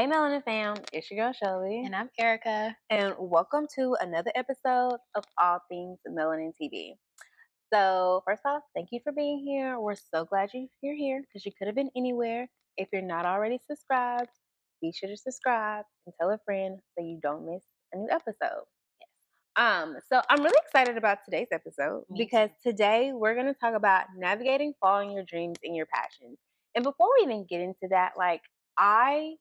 Hey Melanin fam, it's your girl Shelby. And I'm Erica. And welcome to another episode of All Things Melanin TV. So, first off, thank you for being here. We're so glad you're here because you could have been anywhere. If you're not already subscribed, be sure to subscribe and tell a friend so you don't miss a new episode. So I'm really excited about today's episode Me because too. today we're going to talk about navigating following your dreams and your passions. And before we even get into that, I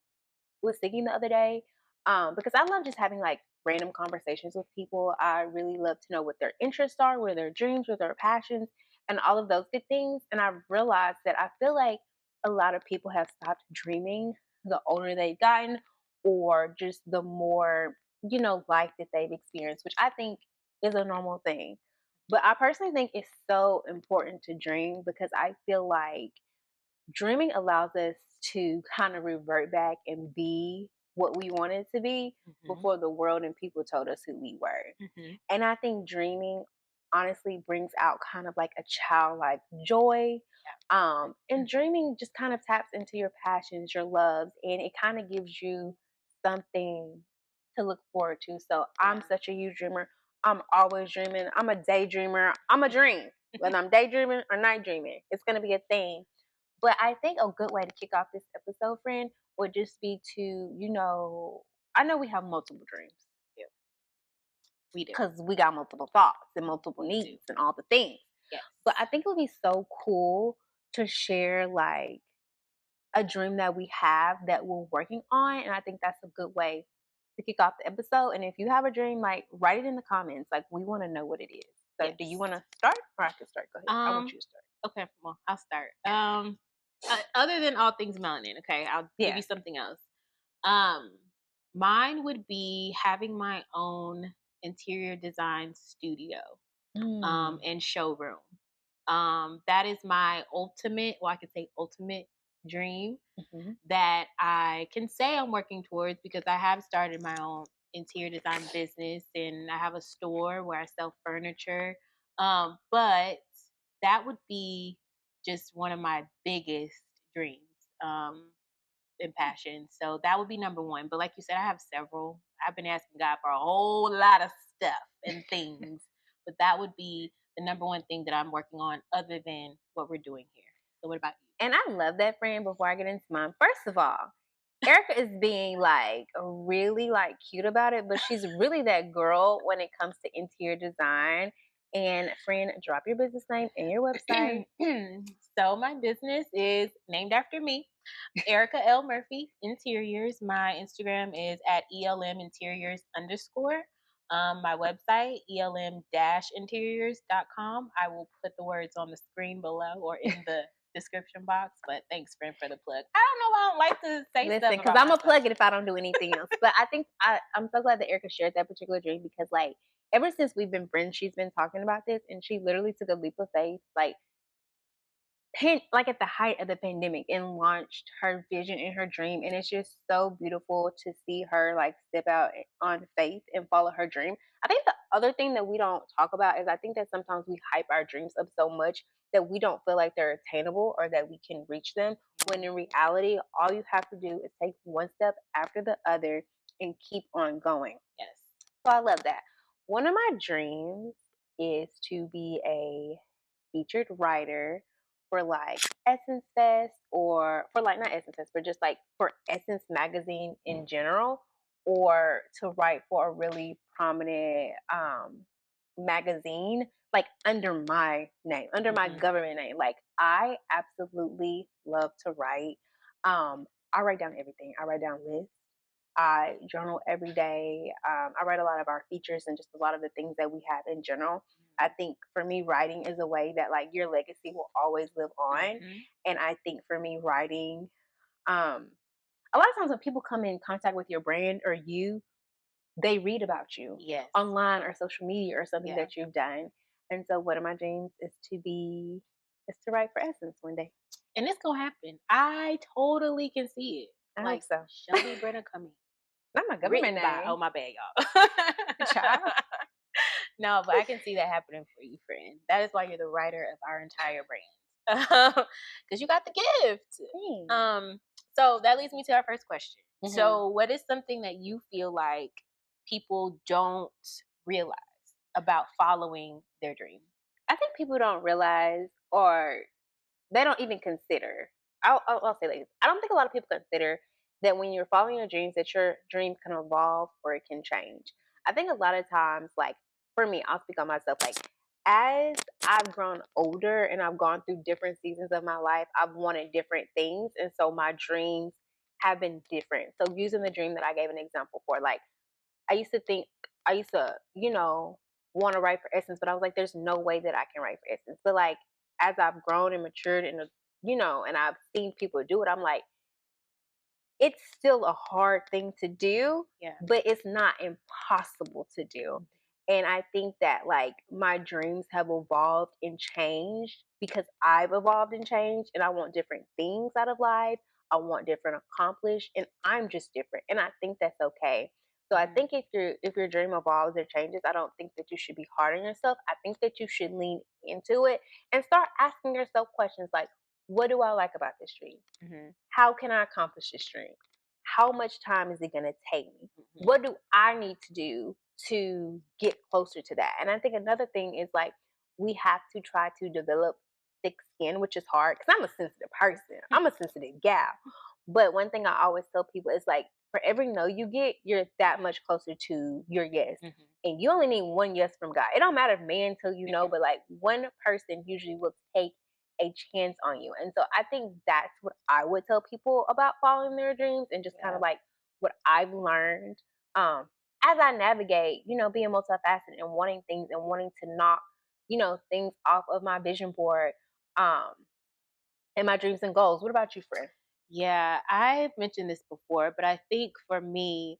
was thinking the other day, because I love just having like random conversations with people. I really love to know what their interests are, where their dreams, where their passions, and all of those good things. And I've realized that I feel like a lot of people have stopped dreaming the older they've gotten, or just the more, life that they've experienced, which I think is a normal thing. But I personally think it's so important to dream because I feel like dreaming allows us to kind of revert back and be what we wanted to be Mm-hmm. before the world and people told us who we were. Mm-hmm. And I think dreaming honestly brings out kind of like a childlike joy. And dreaming just kind of taps into your passions, your loves, and it kind of gives you something to look forward to. So I'm such a huge dreamer. I'm always dreaming. I'm a daydreamer. I'm a dream. Whether I'm daydreaming or night dreaming, it's going to be a thing. But I think a good way to kick off this episode, friend, would just be to, I know we have multiple dreams. Yeah. We do. Because we got multiple thoughts and multiple needs and all the things. Yes. But I think it would be so cool to share like a dream that we have that we're working on. And I think that's a good way to kick off the episode. And if you have a dream, like write it in the comments. Like we want to know what it is. So do you want to start or I can start? Go ahead. I want you to start. Okay, well, I'll start. Other than all things melanin, okay, I'll give you something else. Mine would be having my own interior design studio, and showroom. That is my ultimate, well, I could say ultimate dream that I can say I'm working towards because I have started my own interior design business and I have a store where I sell furniture. But that would be just one of my biggest dreams and passions. So that would be number one. But like you said, I have several. I've been asking God for a whole lot of stuff and things. But that would be the number one thing that I'm working on other than what we're doing here. So what about you? And I love that, friend. Before I get into mine, first of all, Erica is being like really like cute about it, but she's really that girl when it comes to interior design. And friend, drop your business name and your website. So my business is named after me, Erica L. Murphy Interiors. My Instagram is at elminteriors_. My website, elm-interiors.com. I will put the words on the screen below or in the description box. But thanks, friend, for the plug. I don't know why I don't like to say Listen, stuff because about I'm gonna myself. plug it if I don't do anything else. But I think I'm so glad that Erica shared that particular dream because like ever since we've been friends, she's been talking about this, and she literally took a leap of faith, like at the height of the pandemic, and launched her vision and her dream. And it's just so beautiful to see her like step out on faith and follow her dream. I think the other thing that we don't talk about is I think that sometimes we hype our dreams up so much that we don't feel like they're attainable or that we can reach them, when in reality all you have to do is take one step after the other and keep on going. Yes. So I love that. One of my dreams is to be a featured writer for like Essence Fest, or for like not Essence Fest, but just like for Essence magazine in general, or to write for a really prominent magazine like under my name, under my government name. Like I absolutely love to write. I write down everything. I write down lists. I journal every day. I write a lot of our features and just a lot of the things that we have in general. I think for me, writing is a way that like your legacy will always live on. And I think for me, writing, a lot of times when people come in contact with your brand or you, they read about you online or social media or something that you've done. And so one of my dreams is to write for Essence one day. And it's gonna happen. I totally can see it. I like hope so. Shelby Brenner coming. Not my government Written by, name. oh my bad, y'all. Child. No, but I can see that happening for you, friend. That is why you're the writer of our entire brand. Because you got the gift. So that leads me to our first question. Mhm. So, what is something that you feel like people don't realize about following their dream? I think people don't realize, or they don't even consider. I'll say like this. I don't think a lot of people consider that when you're following your dreams, that your dream can evolve or it can change. I think a lot of times, like for me, I'll speak on myself. Like as I've grown older and I've gone through different seasons of my life, I've wanted different things, and so my dreams have been different. So using the dream that I gave an example for, like I used to think I used to, want to write for Essence, but I was like, there's no way that I can write for Essence. But like as I've grown and matured and and I've seen people do it, I'm like, it's still a hard thing to do, Yeah. but it's not impossible to do. And I think that like my dreams have evolved and changed because I've evolved and changed, and I want different things out of life. I want different accomplished, and I'm just different. And I think that's okay. So I Mhm. think if your dream evolves or changes, I don't think that you should be hard on yourself. I think that you should lean into it and start asking yourself questions like, what do I like about this dream? Mhm. How can I accomplish this dream? How much time is it going to take me? Mhm. What do I need to do to get closer to that? And I think another thing is like we have to try to develop thick skin, which is hard because I'm a sensitive person. I'm a sensitive gal. But one thing I always tell people is like for every no you get, you're that much closer to your yes. Mhm. And you only need one yes from God. It don't matter if man tell you no, Mhm. but like one person usually will take a chance on you. And so I think that's what I would tell people about following their dreams and just kind of Yeah. like what I've learned as I navigate, being multifaceted and wanting things and wanting to knock, things off of my vision board um and my dreams and goals. What about you, friend? Yeah, I've mentioned this before, but I think for me,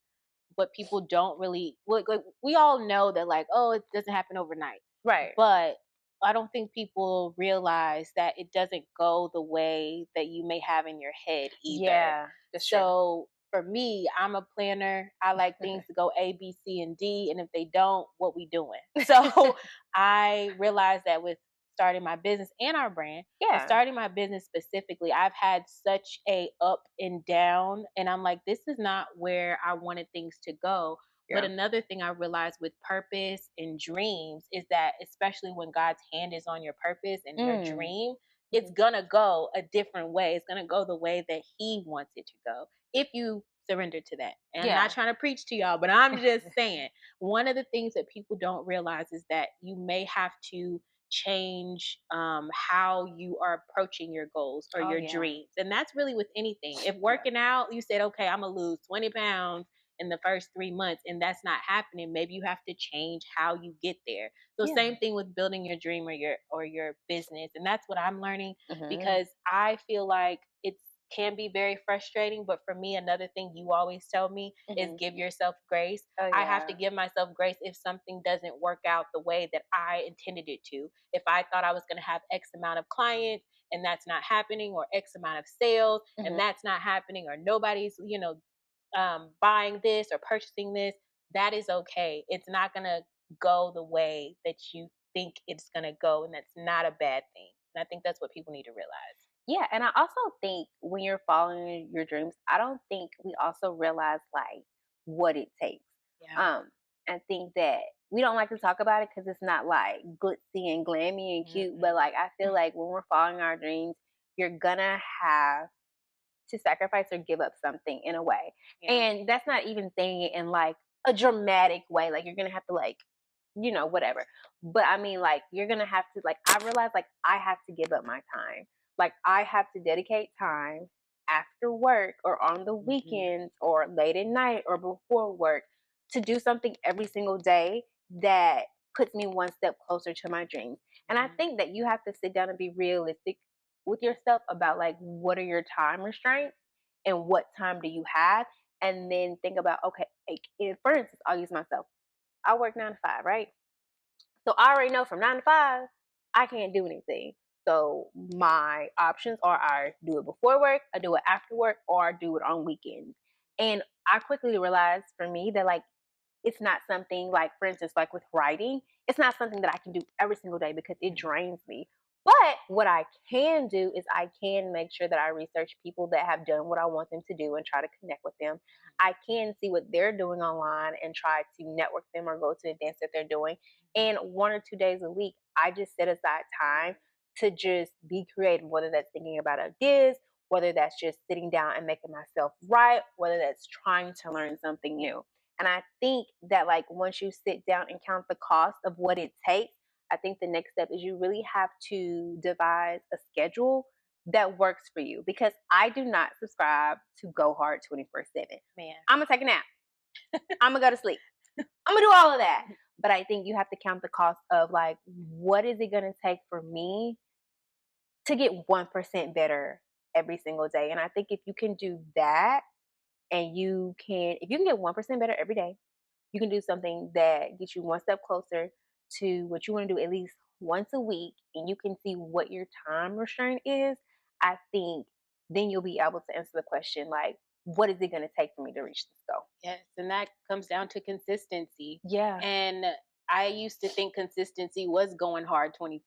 what people don't really like, we all know that like, oh, it doesn't happen overnight. Right. But I don't think people realize that it doesn't go the way that you may have in your head either. Yeah, that's true. So for me, I'm a planner. I like things to go A, B, C, and D. And if they don't, what we doing? So I realized that with starting my business and our brand, but Yeah. starting my business specifically, I've had such a up and down, and I'm like, this is not where I wanted things to go. But Yeah. another thing I realized with purpose and dreams is that, especially when God's hand is on your purpose and your Mm. dream, it's Mhm. gonna go a different way. It's gonna go the way that He wants it to go if you surrender to that. And I'm not Yeah. trying to preach to y'all, but I'm just saying one of the things that people don't realize is that you may have to change how you are approaching your goals or Oh your yeah. dreams. And that's really with anything. If Yeah. working out, you said, okay, I'm going to lose 20 pounds in the first 3 months, and that's not happening, maybe you have to change how you get there. So Yeah. same thing with building your dream or your business. And that's what I'm learning, Mhm. because I feel like it's can be very frustrating. But for me, another thing you always tell me is Mhm. give yourself grace. Oh I have to yeah. give myself grace if something doesn't work out the way that I intended it to. If I thought I was going to have X amount of clients and that's not happening, or X amount of sales and Mhm. that's not happening, or nobody's, buying this or purchasing this, that is okay. It's not going to go the way that you think it's going to go. And that's not a bad thing. And I think that's what people need to realize. Yeah, and I also think when you're following your dreams, I don't think we also realize like what it takes. Yeah. Um, I think that we don't like to talk about it because it's not like glitzy and glammy and cute. But Mm-mm. like I feel like when we're following our dreams, you're gonna have to sacrifice or give up something in a way. Yeah. And that's not even saying it in like a dramatic way. Like you're gonna have to like whatever. But I mean, like, you're gonna have to, like, I realize, like, I have to give up my time. Like, I have to dedicate time after work or on the Mm-hmm. weekends or late at night or before work to do something every single day that puts me one step closer to my dreams. And I Mm-hmm. think that you have to sit down and be realistic with yourself about, like, what are your time restraints and what time do you have? And then think about, okay, like, if, for instance, I'll use myself. I work 9 to 5, right? So I already know from 9 to 5, I can't do anything. So my options are I do it before work, I do it after work, or I do it on weekends. And I quickly realized for me that like it's not something like, for instance, like with writing, it's not something that I can do every single day because it drains me. But what I can do is I can make sure that I research people that have done what I want them to do and try to connect with them. I can see what they're doing online and try to network them or go to a dance that they're doing. And 1 or 2 days a week, I just set aside time to just be creative, whether that's thinking about ideas, whether that's just sitting down and making myself write, whether that's trying to learn something new. And I think that, like, once you sit down and count the cost of what it takes, I think the next step is you really have to devise a schedule that works for you, because I do not subscribe to go hard 24/7. Man. I'm going to take a nap. I'm going to go to sleep. I'm going to do all of that. But I think you have to count the cost of, like, what is it going to take for me to get 1% better every single day? And I think if you can do that, and if you can get 1% better every day, you can do something that gets you one step closer to what you want to do at least once a week, and you can see what your time restraint is. I think then you'll be able to answer the question, like, what is it going to take for me to reach this goal? Yes, and that comes down to consistency. Yeah. And I used to think consistency was going hard 24/7,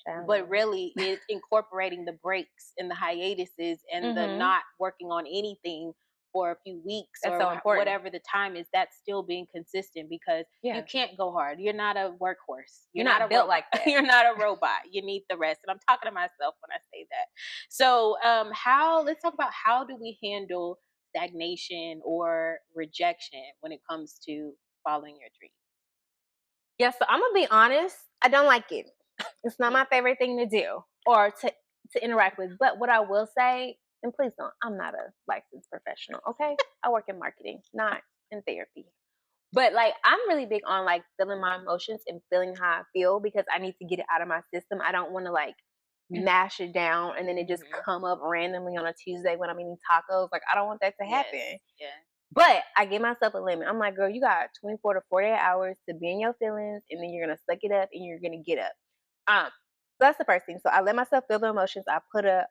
I but know. really it's incorporating the breaks and the hiatuses and the Mm-hmm. not working on anything for a few weeks That's or so important. whatever the time is. That's still being consistent, because you Yeah. can't go hard. You're not a workhorse. You're You're not a not built robot. like that. You're not a robot. You need the rest. And I'm talking to myself when I say that. So, how? Let's talk about how do we handle stagnation or rejection when it comes to following your dreams. Yeah, so I'm gonna be honest. I don't like it. It's not Yeah. my favorite thing to do or to interact with. But what I will say, and please don't, I'm not a licensed professional. Okay, I work in marketing, not in therapy. But, like, I'm really big on, like, feeling my emotions and feeling how I feel, because I need to get it out of my system. I don't want to, like, mash it down and then it just Mhm. come up randomly on a Tuesday when I'm eating tacos. Like, I don't want that to Yes. happen. Yeah. But I give myself a limit. I'm like, girl, you got 24 to 48 hours to be in your feelings, and then you're gonna suck it up and you're gonna get up. So that's the first thing. So I let myself feel the emotions. I put a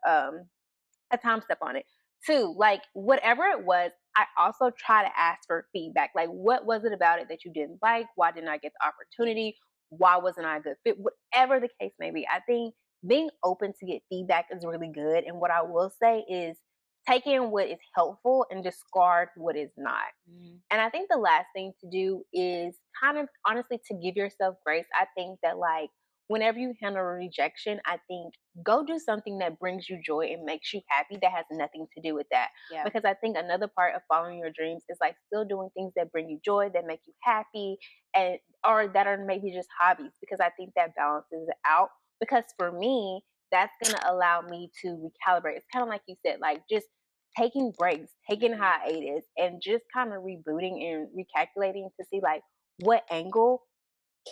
time step on it. Two, like, whatever it was, I also try to ask for feedback. Like, what was it about it that you didn't like? Why didn't I get the opportunity? Why wasn't I a good fit? Whatever the case may be, I think being open to get feedback is really good. And what I will say is take in what is helpful and discard what is not. Mhm. And I think the last thing to do is kind of honestly to give yourself grace. I think that, like, whenever you handle rejection, I think go do something that brings you joy and makes you happy that has nothing to do with that. Yeah. Because I think another part of following your dreams is, like, still doing things that bring you joy, that make you happy, and or that are maybe just hobbies, because I think that balances it out. Because for me, that's gonna allow me to recalibrate. It's kind of like you said, like, just taking breaks, taking Mhm. hiatus, and just kind of rebooting and recalculating to see, like, what angle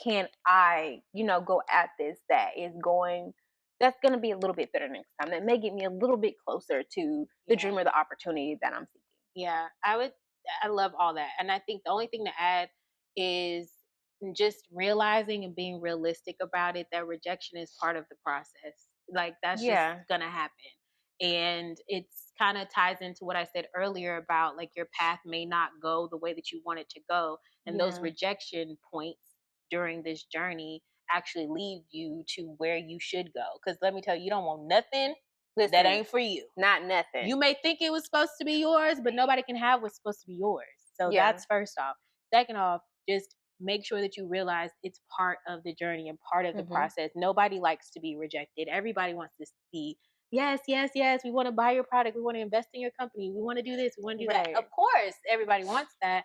can I, go at this that's going to be a little bit better next time. That may get me a little bit closer to the Yeah. dream or the opportunity that I'm seeking. Yeah. I love all that. And I think the only thing to add is just realizing and being realistic about it, that rejection is part of the process. Like, that's just Yeah. gonna happen. And it's kind of ties into what I said earlier about, like, your path may not go the way that you want it to go. And those Yeah. rejection points during this journey actually lead you to where you should go. Because let me tell you, you don't want nothing that Listen, ain't for you. not You nothing. may think it was supposed to be yours, but nobody can have what's supposed to be yours. So Yeah. that's first off. Second off, just make sure that you realize it's part of the journey and part of the Hmm. process. Nobody likes to be rejected. Everybody wants to be, yes, yes, yes, we want to buy your product. We want to invest in your company. We want to do this. We want to do that. Of Right. course, everybody wants that,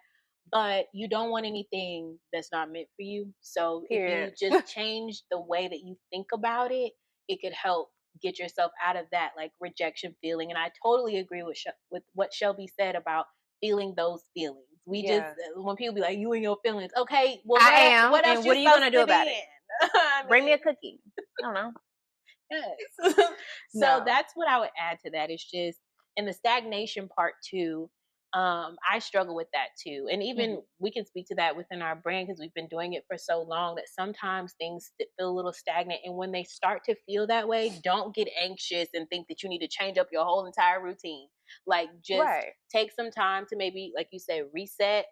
but you don't want anything that's not meant for you. So if you Period. just change the way that you think about it, it could help get yourself out of that, like, rejection feeling. And I totally agree with with what Shelby said about feeling those feelings. We just Yeah. when people be like, you and your feelings, okay, well, I am. what else And you what are you going supposed to do to about be it? in? I Bring me a mean, cookie. I don't know. yes. So No. that's what I would add to that. It's just in the stagnation part too. I struggle with that too. And even Hmm. we can speak to that within our brand, because we've been doing it for so long that sometimes things feel a little stagnant. And when they start to feel that way, don't get anxious and think that you need to change up your whole entire routine. Like, just Right. take some time to, maybe, like you said, reset,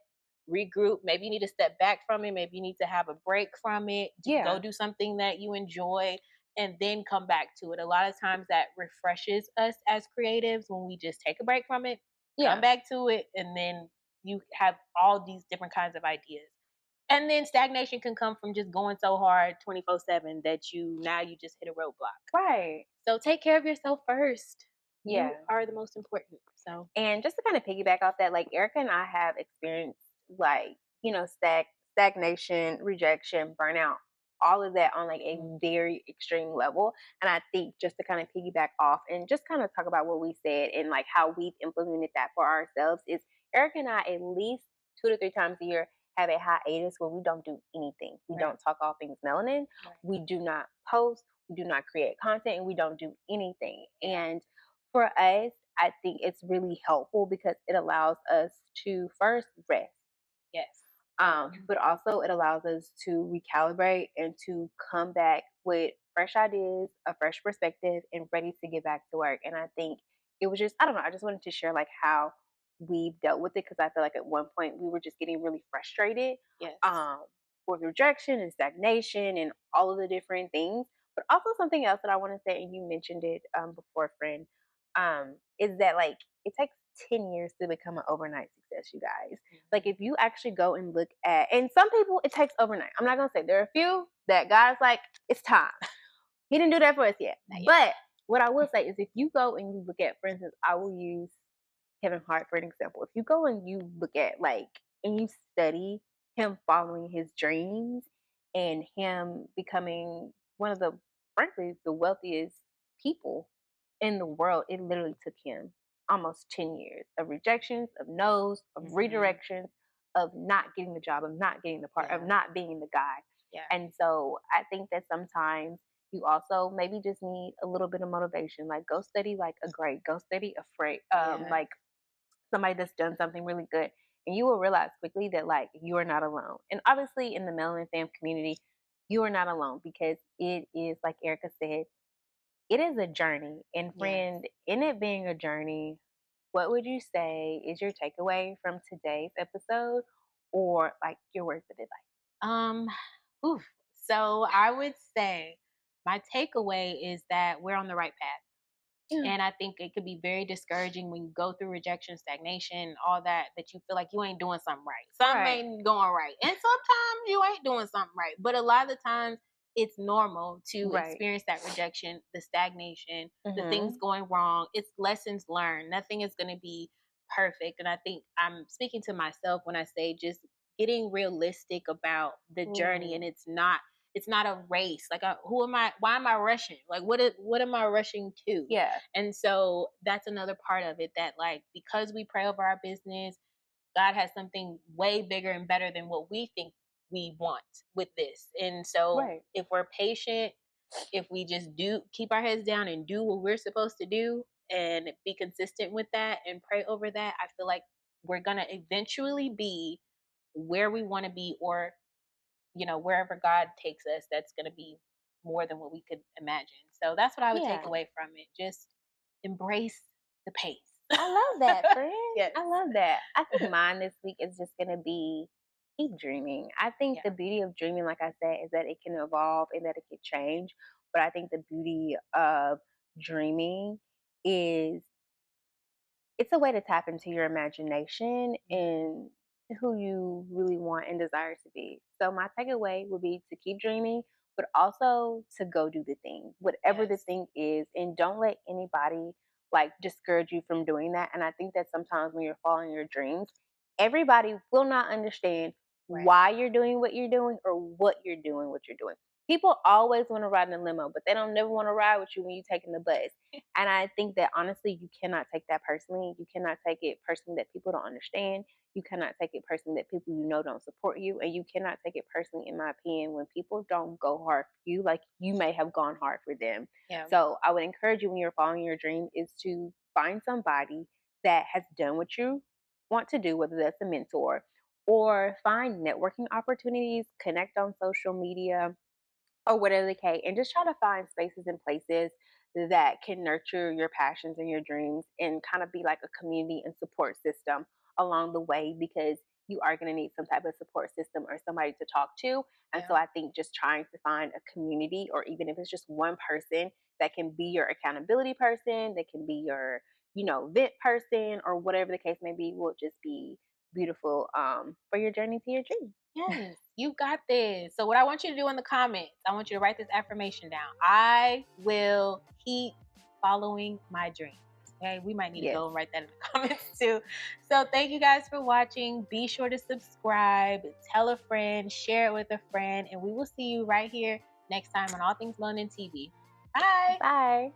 regroup. Maybe you need to step back from it. Maybe you need to have a break from it. Go Yeah. do something that you enjoy, and then come back to it. A lot of times that refreshes us as creatives when we just take a break from it, come Yeah. back to it, and then you have all these different kinds of ideas. And then stagnation can come from just going so hard 24/7 that you just hit a roadblock. Right. So take care of yourself first. You Yeah. are the most important. So And just to kind of piggyback off that, like Erica and I have experienced like, stagnation, rejection, burnout, all of that on like a mhm, very extreme level. And I think just to kind of piggyback off and just kind of talk about what we said and like how we've implemented that for ourselves is Erica and I at least 2 to 3 times a year have a hiatus where we don't do anything. We right, don't talk all things melanin. right. We do not post. We do not create content and we don't do anything. Yeah. And for us, I think it's really helpful because it allows us to first rest, Yes. but also it allows us to recalibrate and to come back with fresh ideas, a fresh perspective, and ready to get back to work. And I think it was just, I don't know, I just wanted to share like how we've dealt with it because I feel like at one point we were just getting really frustrated Yes. um, with rejection and stagnation and all of the different things. But also something else that I want to say, and you mentioned it before, friend, is that like it takes 10 years to become an overnight success, you guys. Like Mhm. if you actually go and look at, and some people it takes overnight. I'm not gonna say there are a few that God's like, it's time. He didn't do that for us yet. Not yet. But what I will say is if you go and you look at, for instance, I will use Kevin Hart for an example. If you go and you look at like and you study him following his dreams and him becoming one of the frankly the wealthiest people in the world, it literally took him almost 10 years of rejections, of no's, of Mhm. redirections, of not getting the job, of not getting the part, of Yeah. not being the guy. Yeah. And so I think that sometimes you also maybe just need a little bit of motivation. Like go study like a grade, go study a freight, Yeah. like somebody that's done something really good. And you will realize quickly that like you are not alone. And obviously in the Melanin fam community, you are not alone because it is like Erica said, it is a journey. And Yes. friend, in it being a journey, what would you say is your takeaway from today's episode or like your words of advice? Um, oof. So I would say my takeaway is that we're on the right path. Yeah. And I think it could be very discouraging when you go through rejection, stagnation, all that, that you feel like you ain't doing something right. Something Right. ain't going right. And sometimes you ain't doing something right. But a lot of the times it's normal to Right. experience that rejection, the stagnation, the things Mm-hmm. going wrong. It's lessons learned. Nothing is going to be perfect. And I think I'm speaking to myself when I say just getting realistic about the journey, and Ooh. it's not a race. Like, who am I? Why am I rushing? Like, what am I rushing to? Yeah. And so that's another part of it, that like because we pray over our business, God has something way bigger and better than what we think we want with this. And so Right. if we're patient, if we just do keep our heads down and do what we're supposed to do and be consistent with that and pray over that, I feel like we're going to eventually be where we want to be, or wherever God takes us, that's going to be more than what we could imagine. So that's what I would take Yeah. away from it. Just embrace the pace. I love that, friend. Yes. I love that. I think mine this week is just going to be keep dreaming. I think Yeah. the beauty of dreaming, like I said, is that it can evolve and that it can change. But I think the beauty of dreaming is it's a way to tap into your imagination and who you really want and desire to be. So my takeaway would be to keep dreaming, but also to go do the thing, whatever the Yes. thing is, and don't let anybody like discourage you from doing that. And I think that sometimes when you're following your dreams, everybody will not understand Right. why you're doing what you're doing or what you're doing what you're doing. People always want to ride in a limo, but they don't never want to ride with you when you're taking the bus. And I think that honestly, you cannot take that personally. You cannot take it personally that people don't understand. You cannot take it personally that people don't support you. And you cannot take it personally, in my opinion, when people don't go hard for you, like you may have gone hard for them. Yeah. So I would encourage you when you're following your dream is to find somebody that has done what you want to do, whether that's a mentor or find networking opportunities, connect on social media or whatever the case, and just try to find spaces and places that can nurture your passions and your dreams and kind of be like a community and support system along the way because you are going to need some type of support system or somebody to talk to. And so Yeah. I think just trying to find a community, or even if it's just one person that can be your accountability person, that can be your, vent person, or whatever the case may be, will just be beautiful for your journey to your dreams. Yes, you got this. So, what I want you to do in the comments, I want you to write this affirmation down. I will keep following my dreams. Okay, we might need to Yes. go and write that in the comments too. So, thank you guys for watching. Be sure to subscribe, tell a friend, share it with a friend, and we will see you right here next time on All Things Melanin TV. Bye. Bye.